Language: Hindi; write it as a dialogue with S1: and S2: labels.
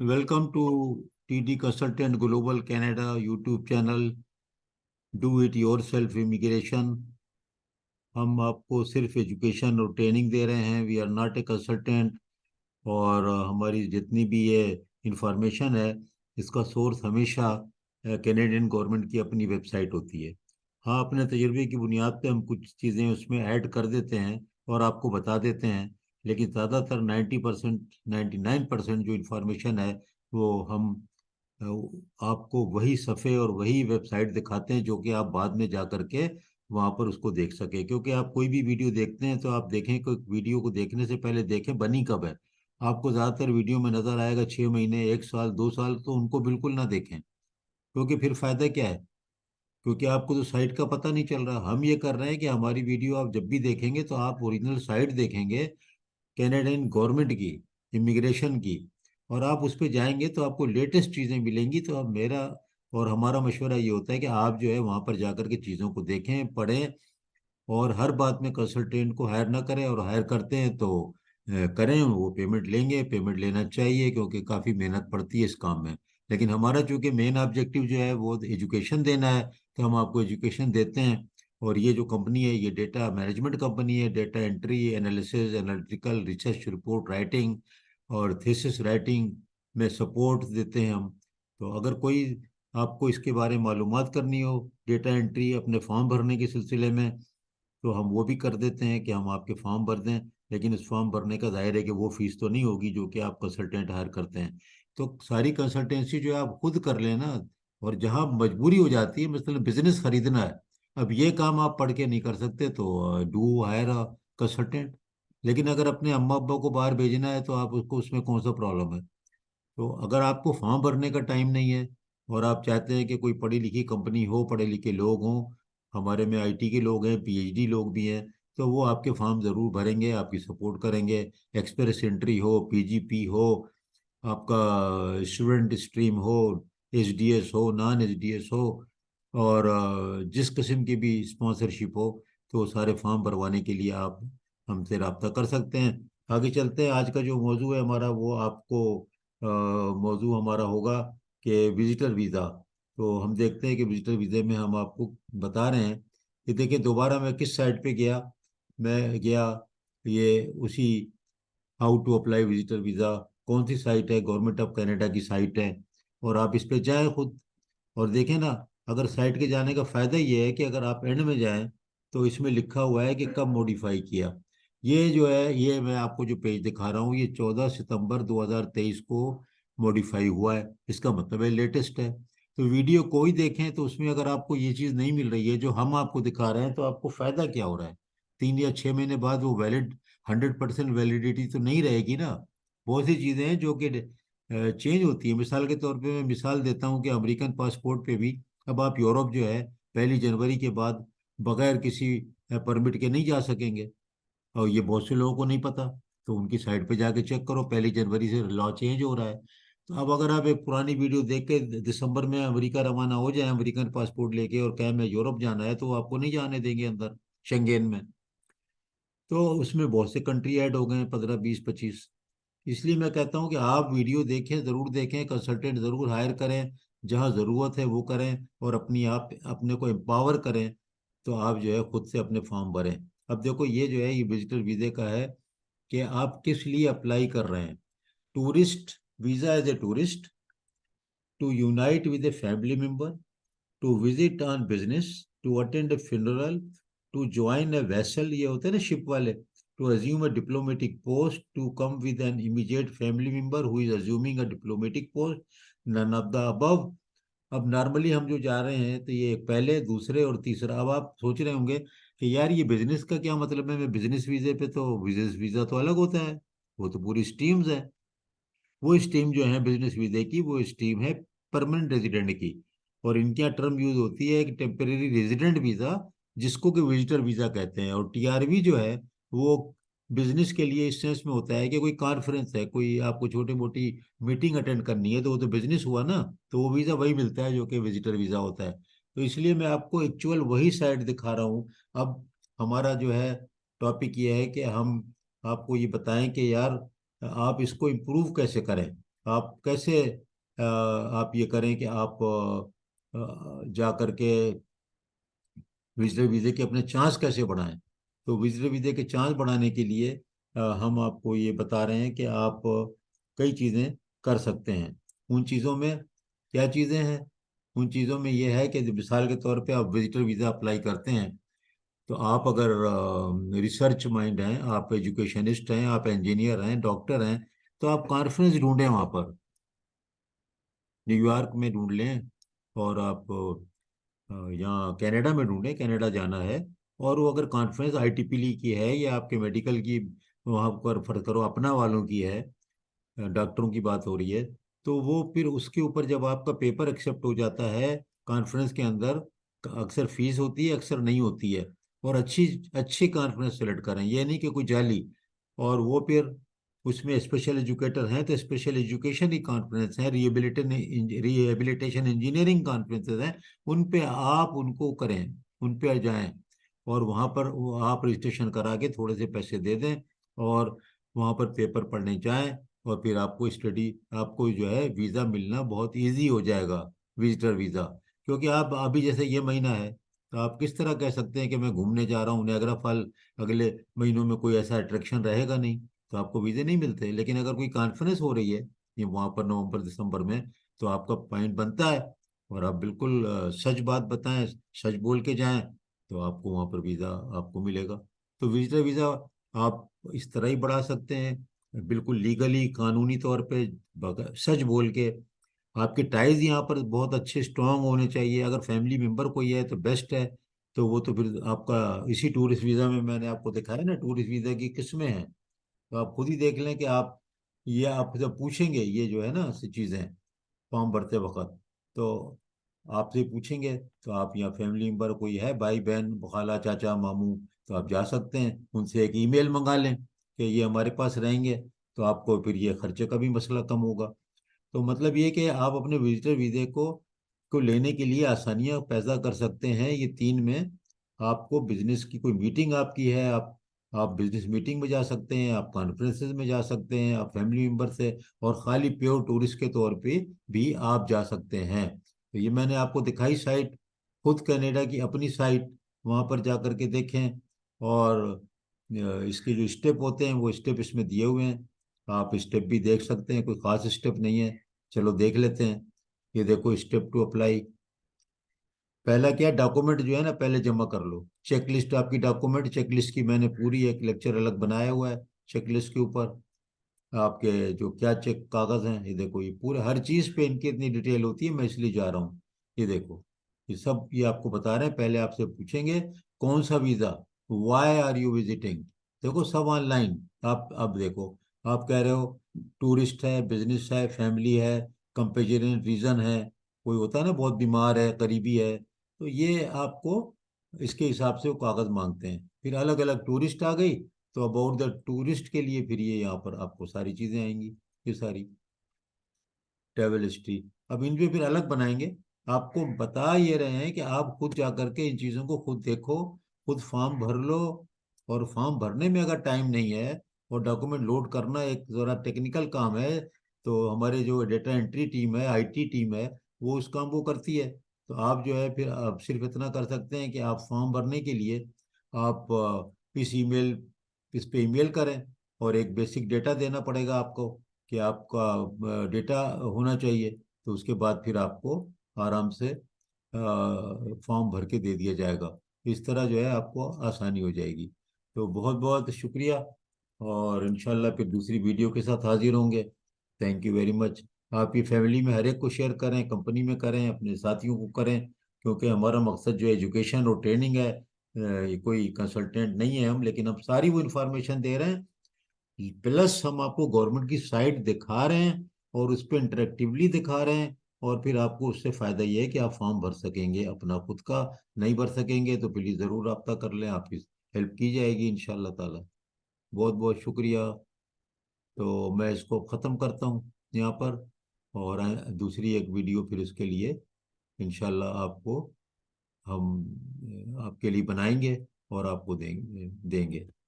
S1: Welcome to TD Consultant Global Canada YouTube channel. Do it yourself immigration. हम आपको सिर्फ एजुकेशन और ट्रेनिंग दे रहे हैं. We are not a consultant. और हमारी जितनी भी ये इंफॉर्मेशन है, इसका सोर्स हमेशा कैनेडियन गवर्नमेंट की अपनी वेबसाइट होती है. हाँ, अपने तजुर्बे की बुनियाद पे हम कुछ चीज़ें उसमें ऐड कर देते हैं और आपको बता देते हैं. लेकिन ज़्यादातर 90%, 99% जो इंफॉर्मेशन है वो हम आपको वही सफ़े और वही वेबसाइट दिखाते हैं, जो कि आप बाद में जा करके वहाँ पर उसको देख सके. क्योंकि आप कोई भी वीडियो देखते हैं तो आप देखें कि वीडियो को देखने से पहले देखें बनी कब है. आपको ज़्यादातर वीडियो में नज़र आएगा 6 महीने, 1 साल, 2 साल, तो उनको बिल्कुल ना देखें. क्योंकि फिर फायदा क्या है? क्योंकि आपको तो साइट का पता नहीं चल रहा. हम ये कर रहे हैं कि हमारी वीडियो आप जब भी देखेंगे तो आप ओरिजिनल साइट देखेंगे, कैनेडियन गवर्नमेंट की, इमिग्रेशन की. और आप उस पर जाएंगे तो आपको लेटेस्ट चीज़ें मिलेंगी. तो अब मेरा और हमारा मशवरा ये होता है कि आप जो है वहाँ पर जाकर के चीज़ों को देखें, पढ़ें. और हर बात में कंसल्टेंट को हायर ना करें, और हायर करते हैं तो करें, वो पेमेंट लेंगे, पेमेंट लेना चाहिए क्योंकि काफ़ी मेहनत पड़ती है इस काम में. लेकिन हमारा चूंकि मेन ऑब्जेक्टिव जो है वो एजुकेशन देना है, तो हम आपको एजुकेशन देते हैं. और ये जो कंपनी है ये डेटा मैनेजमेंट कंपनी है. Data entry, analysis, analytical research, report writing और थीसिस राइटिंग में सपोर्ट देते हैं हम. तो अगर कोई आपको इसके बारे में मालूमात करनी हो, डेटा एंट्री अपने फॉर्म भरने के सिलसिले में, तो हम वो भी कर देते हैं कि हम आपके फॉर्म भर दें. लेकिन उस फॉर्म भरने का दायरे है कि वो फीस तो नहीं होगी जो कि आप कंसल्टेंट हायर करते हैं. तो सारी कंसल्टेंसी जो है आप खुद कर लेना. और जहाँ मजबूरी हो जाती है, मतलब बिजनेस खरीदना है, अब ये काम आप पढ़ के नहीं कर सकते, तो डू हायर अ कंसल्टेंट. लेकिन अगर अपने अम्मा अब्बा को बाहर भेजना है तो आप उसको, उसमें कौन सा प्रॉब्लम है? तो अगर आपको फॉर्म भरने का टाइम नहीं है और आप चाहते हैं कि कोई पढ़ी लिखी कंपनी हो, पढ़े लिखे लोग हों, हमारे में आईटी के लोग हैं, पीएचडी लोग भी हैं, तो वो आपके फॉर्म ज़रूर भरेंगे, आपकी सपोर्ट करेंगे. एक्सप्रेस एंट्री हो, पीजीपी हो, आपका स्टूडेंट स्ट्रीम हो, एचडीएस हो, नॉन एचडीएस हो, और जिस किस्म की भी स्पॉन्सरशिप हो, तो सारे फॉर्म भरवाने के लिए आप हमसे रब्ता कर सकते हैं. आगे चलते हैं. आज का जो मौजू है हमारा, वो आपको मौजू हमारा होगा कि विजिटर वीज़ा. तो हम देखते हैं कि विजिटर वीज़े में हम आपको बता रहे हैं कि देखिए, दोबारा मैं किस साइट पे गया. मैं गया ये उसी how to apply visitor visa. कौन सी साइट है? गवर्नमेंट ऑफ कनाडा की साइट है. और आप इस पे जाएं खुद और देखें ना. अगर साइट के जाने का फ़ायदा ये है कि अगर आप एंड में जाएं तो इसमें लिखा हुआ है कि कब मॉडिफाई किया. ये जो है, ये मैं आपको जो पेज दिखा रहा हूँ, ये 14 सितंबर 2023 को मॉडिफाई हुआ है. इसका मतलब है लेटेस्ट है. तो वीडियो कोई देखें तो उसमें अगर आपको ये चीज़ नहीं मिल रही है जो हम आपको दिखा रहे हैं, तो आपको फ़ायदा क्या हो रहा है? 3 या 6 महीने बाद वो वैलिड, 100% वैलिडिटी तो नहीं रहेगी ना. बहुत सी चीज़ें हैं जो कि चेंज होती है. मिसाल के तौर पे मैं मिसाल देता हूँ कि अमेरिकन पासपोर्ट पे भी अब आप यूरोप जो है 1 जनवरी के बाद बगैर किसी परमिट के नहीं जा सकेंगे. और ये बहुत से लोगों को नहीं पता. तो उनकी साइट पे जाके चेक करो, 1 जनवरी से लॉ चेंज हो रहा है. तो अब अगर आप एक पुरानी वीडियो देख के दिसंबर में अमेरिका रवाना हो जाए अमेरिकन पासपोर्ट लेके और कहें मैं यूरोप जाना है, तो वो आपको नहीं जाने देंगे अंदर, शेंगेन में. तो उसमें बहुत से कंट्री ऐड हो गए हैं, 15, 20, 25. इसलिए मैं कहता हूँ कि आप वीडियो देखें, ज़रूर देखें, कंसल्टेंट ज़रूर हायर करें, जहाँ ज़रूरत है वो करें, और अपनी आप अपने को एम्पावर करें. तो आप जो है खुद से अपने फॉर्म भरें. अब देखो, ये जो है ये विजिटर वीज़े का है कि आप किस लिए अप्लाई कर रहे हैं. Tourist visa as a tourist, to unite with a family member, to visit on business, to attend a funeral, to join a vessel, ये होते हैं ना शिप वाले, to assume a diplomatic post, to come with an immediate family member who is assuming a diplomatic post, none of the above. अब नॉर्मली हम जो जा रहे हैं तो ये पहले, दूसरे और तीसरा. अब आप सोच रहे होंगे कि यार ये बिजनेस का क्या मतलब है? मैं बिजनेस वीजे पे, तो बिजनेस वीजा तो अलग होता है, वो तो पूरी स्ट्रीम्स है. वो स्ट्रीम जो है बिजनेस वीजे की, वो स्ट्रीम है परमानेंट रेजिडेंट की. और इनके यहाँ टर्म यूज होती है कि टेम्परेरी रेजिडेंट वीजा, जिसको कि विजिटर वीजा कहते हैं. और टीआरवी जो है वो बिजनेस के लिए इस सेंस में होता है कि कोई कॉन्फ्रेंस है, कोई आपको छोटी मोटी मीटिंग अटेंड करनी है, तो वो तो बिजनेस हुआ ना. तो वो वीजा वही मिलता है जो कि विजिटर वीजा होता है. तो इसलिए मैं आपको एक्चुअल वही साइड दिखा रहा हूँ. अब हमारा जो है टॉपिक ये है कि हम आपको ये बताएं कि यार आप इसको इम्प्रूव कैसे करें. आप कैसे आप ये करें कि आप जा करके विजिटर वीज़े के अपने चांस कैसे बढ़ाएं। तो विजिटर वीज़े के चांस बढ़ाने के लिए हम आपको ये बता रहे हैं कि आप कई चीज़ें कर सकते हैं। उन चीज़ों में क्या चीज़ें हैं? उन चीज़ों में ये है कि मिसाल के तौर पे आप विजिटर वीज़ा अप्लाई करते हैं, तो आप अगर रिसर्च माइंड हैं, आप एजुकेशनिस्ट हैं, आप इंजीनियर हैं, डॉक्टर हैं, तो आप कॉन्फ्रेंस ढूंढें वहाँ पर, न्यूयॉर्क में ढूंढ लें, और आप यहाँ कनाडा में ढूंढें, कनाडा जाना है, और वो अगर कॉन्फ्रेंस आईटीपीली की है या आपके मेडिकल की, वहाँ पर फर्ज करो अपना वालों की है, डॉक्टरों की बात हो रही है, तो वो फिर उसके ऊपर जब आपका पेपर एक्सेप्ट हो जाता है कॉन्फ्रेंस के अंदर, अक्सर फीस होती है, अक्सर नहीं होती है, और अच्छी अच्छी कॉन्फ्रेंस सेलेक्ट करें, ये नहीं कि कोई जाली। और वो फिर उसमें स्पेशल एजुकेटर हैं तो स्पेशल एजुकेशन की कॉन्फ्रेंस है, रिहेबिलिटेशन इंजीनियरिंग कॉन्फ्रेंसेस हैं, उन पे आप उनको करें, उन पे जाएं, और वहाँ पर आप रजिस्ट्रेशन करा के थोड़े से पैसे दे दें, और वहाँ पर पेपर पढ़ने जाएं, और फिर आपको स्टडी, आपको जो है वीज़ा मिलना बहुत इजी हो जाएगा, विजिटर वीज़ा। क्योंकि आप अभी जैसे ये महीना है, तो आप किस तरह कह सकते हैं कि मैं घूमने जा रहा हूँ नियाग्रा फॉल, अगले महीनों में कोई ऐसा अट्रैक्शन रहेगा नहीं, तो आपको वीज़े नहीं मिलते। लेकिन अगर कोई कॉन्फ्रेंस हो रही है ये वहाँ पर नवंबर दिसंबर में, तो आपका पॉइंट बनता है, और आप बिल्कुल सच बात बताएं, सच बोल के जाएं, तो आपको वहाँ पर वीज़ा आपको मिलेगा। तो विजिटर वीज़ा आप इस तरह ही बढ़ा सकते हैं, बिल्कुल लीगली, कानूनी तौर पे, सच बोल के। आपके टाइज यहाँ पर बहुत अच्छे स्ट्रांग होने चाहिए, अगर फैमिली मेंबर कोई है तो बेस्ट है। तो वो तो फिर आपका इसी टूरिस्ट वीज़ा में मैंने आपको दिखाया ना, टूरिस्ट वीज़ा की किस्में हैं, तो आप खुद ही देख लें कि आप, ये आप जब पूछेंगे ये जो है ना ऐसी चीज़ें फॉर्म भरते वक्त, तो आपसे पूछेंगे, तो आप यहाँ फैमिली मेंबर कोई है, भाई बहन, खाला चाचा मामू, तो आप जा सकते हैं, उनसे एक ईमेल मंगा लें कि ये हमारे पास रहेंगे, तो आपको फिर ये खर्चे का भी मसला कम होगा। तो मतलब ये कि आप अपने विजिटर वीज़े को लेने के लिए आसानियां पैदा कर सकते हैं ये तीन में। आपको बिजनेस की कोई मीटिंग आपकी है, आप बिजनेस मीटिंग में जा सकते हैं, आप कॉन्फ्रेंसेस में जा सकते हैं, आप फैमिली मेंबर से, और खाली प्योर टूरिस्ट के तौर पे भी आप जा सकते हैं। तो ये मैंने आपको दिखाई साइट, खुद कनाडा की अपनी साइट, वहाँ पर जा करके देखें, और इसके जो स्टेप होते हैं वो स्टेप इसमें दिए हुए हैं, आप स्टेप भी देख सकते हैं, कोई खास स्टेप नहीं है। चलो देख लेते हैं। ये देखो, स्टेप टू अप्लाई, पहला क्या, डॉक्यूमेंट जो है ना पहले जमा कर लो, चेकलिस्ट आपकी, डॉक्यूमेंट चेकलिस्ट की मैंने पूरी एक लेक्चर अलग बनाया हुआ है चेकलिस्ट के ऊपर। आपके जो क्या चेक कागज हैं, ये देखो, ये पूरे हर चीज पे इनकी इतनी डिटेल होती है, मैं इसलिए जा रहा हूँ। ये देखो, ये सब ये आपको बता रहे हैं। पहले आपसे पूछेंगे कौन सा visa, why are you visiting, देखो सब ऑनलाइन। आप अब देखो, आप कह रहे हो टूरिस्ट है, बिजनेस है, फैमिली है, कंपेरिजन रीजन है, कोई होता है ना बहुत बीमार है, करीबी है, तो ये आपको इसके हिसाब से वो कागज मांगते हैं। फिर अलग अलग टूरिस्ट आ गई, तो अबाउट द टूरिस्ट के लिए फिर ये यहाँ पर आपको सारी चीजें आएंगी, ये सारी ट्रेवल हिस्ट्री। अब इन पे फिर अलग बनाएंगे। आपको बता ये रहे हैं कि आप खुद जा करके इन चीज़ों को खुद देखो, खुद फॉर्म भर लो। और फॉर्म भरने में अगर टाइम नहीं है, और डॉक्यूमेंट लोड करना एक ज़रा टेक्निकल काम है, तो हमारे जो डेटा एंट्री टीम है, आईटी टीम है, वो उस काम को करती है। तो आप जो है फिर आप सिर्फ इतना कर सकते हैं कि आप फॉर्म भरने के लिए आप इस पे ईमेल करें, और एक बेसिक डेटा देना पड़ेगा आपको कि आपका डेटा होना चाहिए। तो उसके बाद फिर आपको आराम से फॉर्म भर के दे दिया जाएगा। इस तरह जो है आपको आसानी हो जाएगी। तो बहुत बहुत शुक्रिया, और इंशाल्लाह फिर दूसरी वीडियो के साथ हाजिर होंगे। Thank you very much. आपकी फैमिली में हर एक को शेयर करें, कंपनी में करें, अपने साथियों को करें, क्योंकि हमारा मकसद जो एजुकेशन और ट्रेनिंग है, ये कोई कंसल्टेंट नहीं है हम, लेकिन हम सारी वो इन्फॉर्मेशन दे रहे हैं, प्लस हम आपको गवर्नमेंट की साइट दिखा रहे हैं, और उस पर इंटरेक्टिवली दिखा रहे हैं। और फिर आपको उससे फायदा ये है कि आप फॉर्म भर सकेंगे अपना खुद का। नहीं भर सकेंगे तो प्लीज जरूर रब्ता कर लें, आपकी हेल्प की जाएगी इंशाल्लाह ताला। बहुत बहुत शुक्रिया। तो मैं इसको ख़त्म करता हूँ यहाँ पर, और दूसरी एक वीडियो फिर उसके लिए इंशाल्लाह आपको हम आपके लिए बनाएंगे, और आपको देंगे देंगे।